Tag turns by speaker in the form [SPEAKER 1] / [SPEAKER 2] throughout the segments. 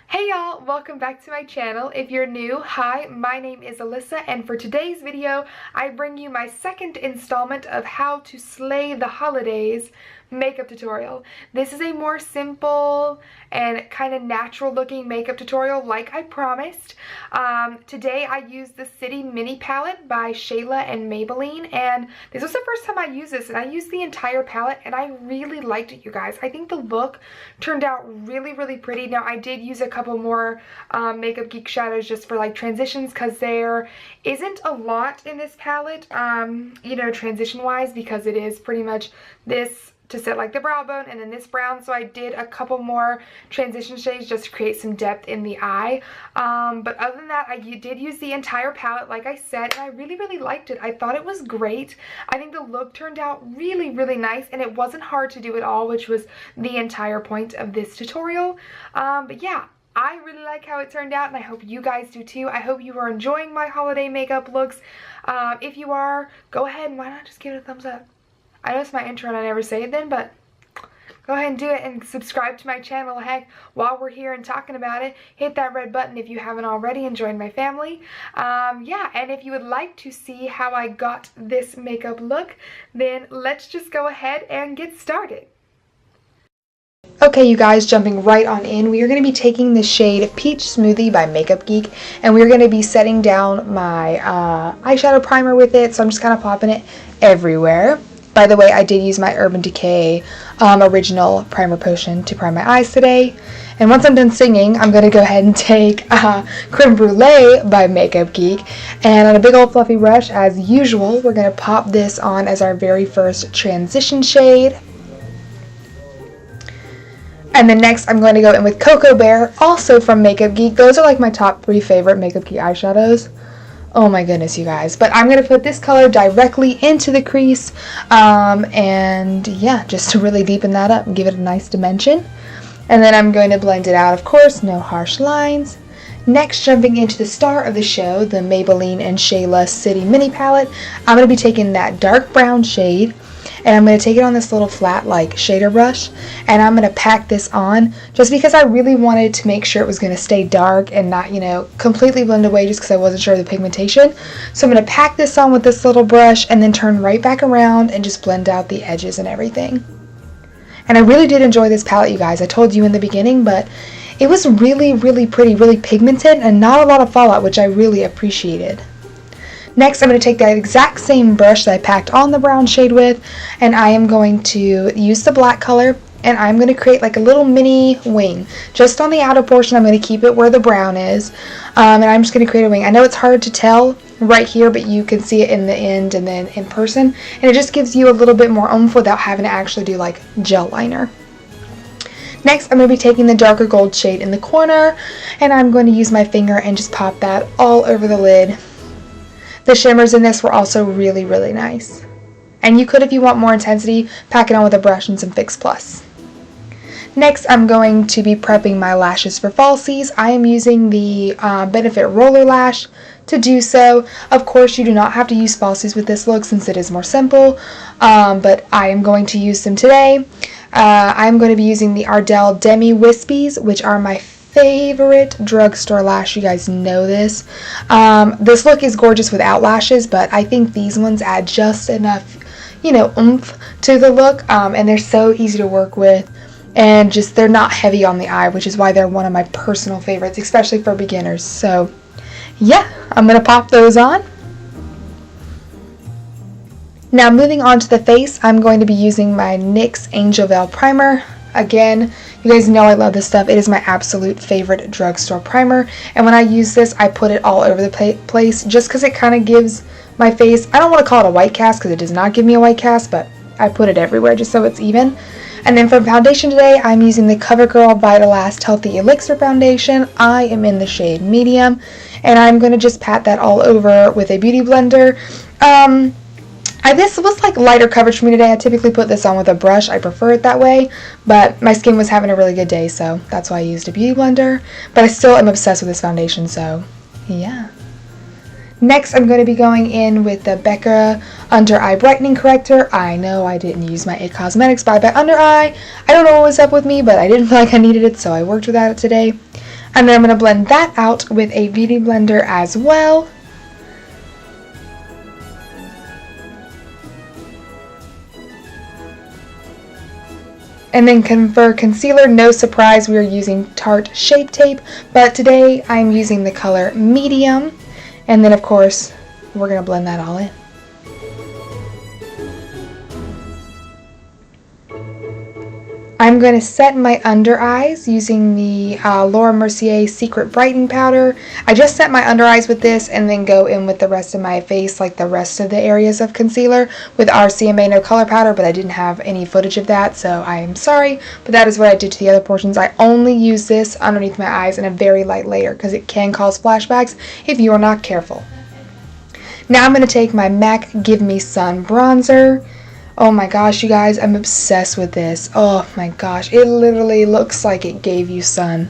[SPEAKER 1] Hey y'all, welcome back to my channel. If you're new, hi, my name is Alyssa, and for today's video, I bring you my second installment of how to slay the holidays makeup tutorial. This is a more simple and kind of natural looking makeup tutorial like I promised. Today I used the City Mini Palette by Shayla and Maybelline, and this was the first time I used this, and I used the entire palette and I really liked it, you guys. I think the look turned out really pretty. Now I did use a couple more Makeup Geek Shadows just for like transitions, because there isn't a lot in this palette, you know, transition wise, because it is pretty much this to set like the brow bone and then this brown. So I did a couple more transition shades just to create some depth in the eye. But other than that, I did use the entire palette like I said, and I really liked it. I thought it was great. I think the look turned out really nice, and it wasn't hard to do at all, which was the entire point of this tutorial. But yeah, I really like how it turned out, and I hope you guys do too. I hope you are enjoying my holiday makeup looks. If you are, go ahead and why not just give it a thumbs up. I know it's my intro and I never say it then, but go ahead and do it, and subscribe to my channel. Heck, while we're here and talking about it, hit that red button if you haven't already and join my family. Yeah, and if you would like to see how I got this makeup look, then let's just go ahead and get started. Okay, you guys, jumping right on in, we are going to be taking the shade Peach Smoothie by Makeup Geek, and we're going to be setting down my eyeshadow primer with it, so I'm just kind of popping it everywhere. By the way, I did use my Urban Decay original primer potion to prime my eyes today. And once I'm done singing, I'm going to go ahead and take Creme Brûlée by Makeup Geek. And on a big old fluffy brush, as usual, we're going to pop this on as our very first transition shade. And then next, I'm going to go in with Cocoa Bear, also from Makeup Geek. Those are like my top 3 favorite Makeup Geek eyeshadows. Oh my goodness, you guys. But I'm going to put this color directly into the crease, and yeah, just to really deepen that up and give it a nice dimension. And then I'm going to blend it out, of course, no harsh lines. Next, jumping into the star of the show, the Maybelline and Shayla City Mini Palette, I'm going to be taking that dark brown shade, and I'm going to take it on this little flat like shader brush, and I'm going to pack this on just because I really wanted to make sure it was going to stay dark and not, you know, completely blend away, just because I wasn't sure of the pigmentation. So I'm going to pack this on with this little brush and then turn right back around and just blend out the edges and everything. And I really did enjoy this palette, you guys. I told you in the beginning, but it was really pretty, really pigmented, and not a lot of fallout, which I really appreciated. Next, I'm going to take that exact same brush that I packed on the brown shade with, and I am going to use the black color, and I'm going to create like a little mini wing. Just on the outer portion, I'm going to keep it where the brown is, and I'm just going to create a wing. I know it's hard to tell right here, but you can see it in the end and then in person, and it just gives you a little bit more oomph without having to actually do like gel liner. Next, I'm going to be taking the darker gold shade in the corner, and I'm going to use my finger and just pop that all over the lid. The shimmers in this were also really nice. And you could, if you want more intensity, pack it on with a brush and some Fix Plus. Next, I'm going to be prepping my lashes for falsies. I am using the Benefit Roller Lash to do so. Of course, you do not have to use falsies with this look since it is more simple, but I am going to use them today. I'm going to be using the Ardell Demi Wispies, which are my favorite drugstore lash. You guys know this. This look is gorgeous without lashes, but I think these ones add just enough, you know, oomph to the look, and they're so easy to work with, and just they're not heavy on the eye, which is why they're one of my personal favorites, especially for beginners. So yeah, I'm going to pop those on. Now moving on to the face, I'm going to be using my NYX Angel Veil Primer. Again, you guys know I love this stuff. It is my absolute favorite drugstore primer, and when I use this, I put it all over the place just because it kind of gives my face, I don't want to call it a white cast because it does not give me a white cast, but I put it everywhere just so it's even. And then for foundation today, I'm using the Covergirl Vitalist Healthy Elixir Foundation. I am in the shade medium, and I'm going to just pat that all over with a beauty blender. This was like lighter coverage for me today. I typically put this on with a brush. I prefer it that way, but my skin was having a really good day, so that's why I used a beauty blender. But I still am obsessed with this foundation, so yeah. Next, I'm going to be going in with the Becca Under Eye Brightening Corrector. I know I didn't use my It Cosmetics by Under Eye. I don't know what was up with me, but I didn't feel like I needed it, so I worked without it today. And then I'm going to blend that out with a beauty blender as well. And then for concealer, no surprise, we are using Tarte Shape Tape, but today I'm using the color Medium. And then of course, we're going to blend that all in. I'm going to set my under eyes using the Laura Mercier Secret Brightening Powder. I just set my under eyes with this and then go in with the rest of my face, like the rest of the areas of concealer, with Rcma No Color Powder, but I didn't have any footage of that, so I am sorry. But that is what I did to the other portions. I only use this underneath my eyes in a very light layer because it can cause flashbacks if you are not careful. Now I'm going to take my MAC Give Me Sun Bronzer. Oh my gosh, you guys, I'm obsessed with this. Oh my gosh, it literally looks like it gave you sun.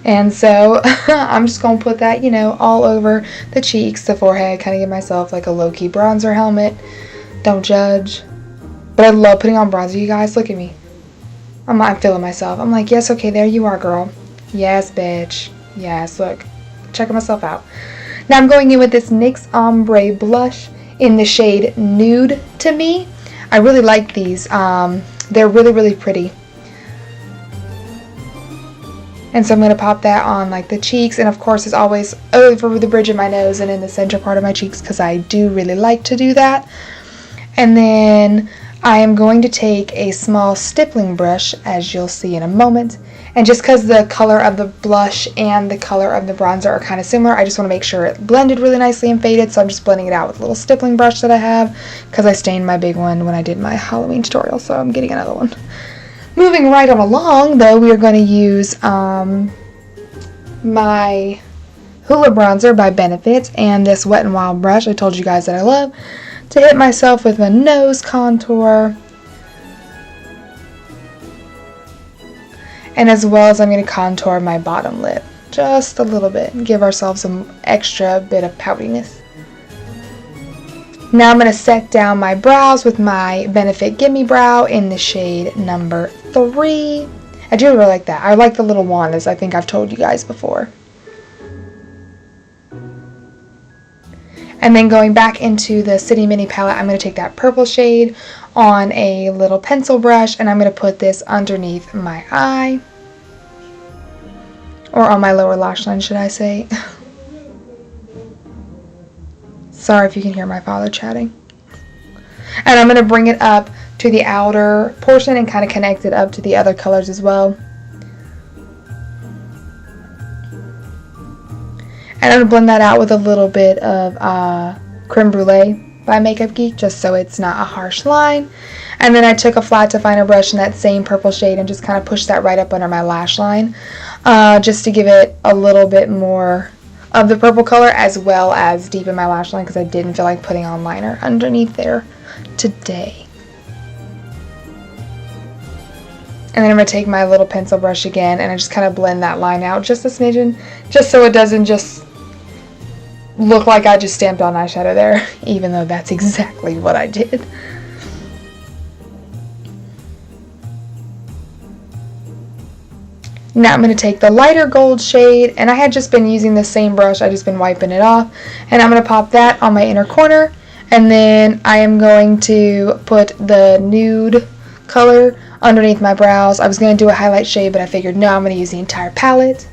[SPEAKER 1] And so I'm just going to put that, you know, all over the cheeks, the forehead, kind of give myself like a low-key bronzer helmet. Don't judge. But I love putting on bronzer, you guys. Look at me. I'm feeling myself. I'm like, yes, okay, there you are, girl. Yes, bitch. Yes, look. Checking myself out. Now I'm going in with this NYX Ombré blush in the shade Nude to Me. I really like these. They're really, really pretty. And so I'm going to pop that on like the cheeks, and of course as always over the bridge of my nose and in the center part of my cheeks because I do really like to do that. And then I am going to take a small stippling brush, as you'll see in a moment. And just because the color of the blush and the color of the bronzer are kind of similar, I just want to make sure it blended really nicely and faded. So I'm just blending it out with a little stippling brush that I have because I stained my big one when I did my Halloween tutorial. So I'm getting another one. Moving right on along, though, we are going to use my Hula bronzer by Benefit and this Wet n Wild brush I told you guys that I love to hit myself with my nose contour. And as well as I'm going to contour my bottom lip just a little bit and give ourselves some extra bit of poutiness. Now I'm going to set down my brows with my Benefit Gimmie Brow in the shade number 3. I do really like that. I like the little wand, as I think I've told you guys before. And then going back into the City Mini palette, I'm going to take that purple shade on a little pencil brush, and I'm going to put this underneath my eye. Or on my lower lash line, should I say. Sorry if you can hear my father chatting. And I'm going to bring it up to the outer portion and kind of connect it up to the other colors as well. And I'm going to blend that out with a little bit of creme brûlée by Makeup Geek, just so it's not a harsh line. And then I took a flat definer brush in that same purple shade and just kind of pushed that right up under my lash line, just to give it a little bit more of the purple color, as well as deepen my lash line because I didn't feel like putting on liner underneath there today. And then I'm going to take my little pencil brush again and I just kind of blend that line out just a smidgen, just so it doesn't just look like I just stamped on eyeshadow there, even though that's exactly what I did. Now I'm going to take the lighter gold shade, and I had just been using the same brush, I just been wiping it off, and I'm going to pop that on my inner corner, and then I am going to put the nude color underneath my brows. I was going to do a highlight shade, but I figured no, I'm going to use the entire palette.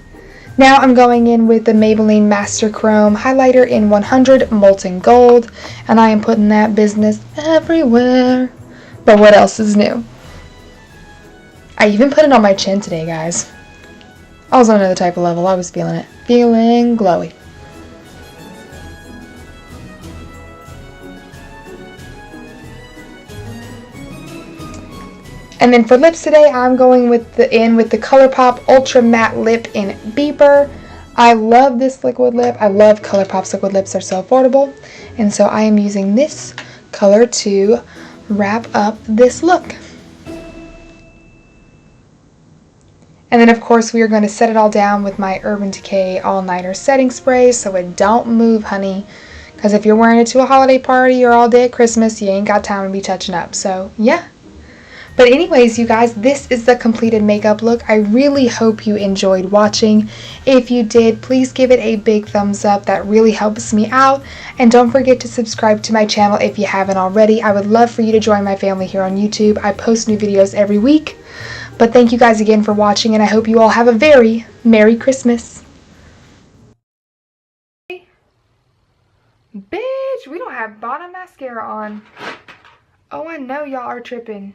[SPEAKER 1] Now I'm going in with the Maybelline Master Chrome highlighter in 100 Molten Gold, and I am putting that business everywhere. But what else is new? I even put it on my chin today, guys. I was on another type of level. I was feeling it. Feeling glowy. And then for lips today, I'm going with the ColourPop Ultra Matte Lip in Beeper. I love this liquid lip. I love ColourPop's liquid lips. They're so affordable. And so I am using this color to wrap up this look. And then of course we are going to set it all down with my Urban Decay All Nighter Setting Spray so it don't move, honey. Because if you're wearing it to a holiday party or all day at Christmas, you ain't got time to be touching up. So yeah. But anyways, you guys, this is the completed makeup look. I really hope you enjoyed watching. If you did, please give it a big thumbs up. That really helps me out. And don't forget to subscribe to my channel if you haven't already. I would love for you to join my family here on YouTube. I post new videos every week. But thank you guys again for watching, and I hope you all have a very Merry Christmas. Bitch, we don't have bottom mascara on. Oh, I know y'all are tripping.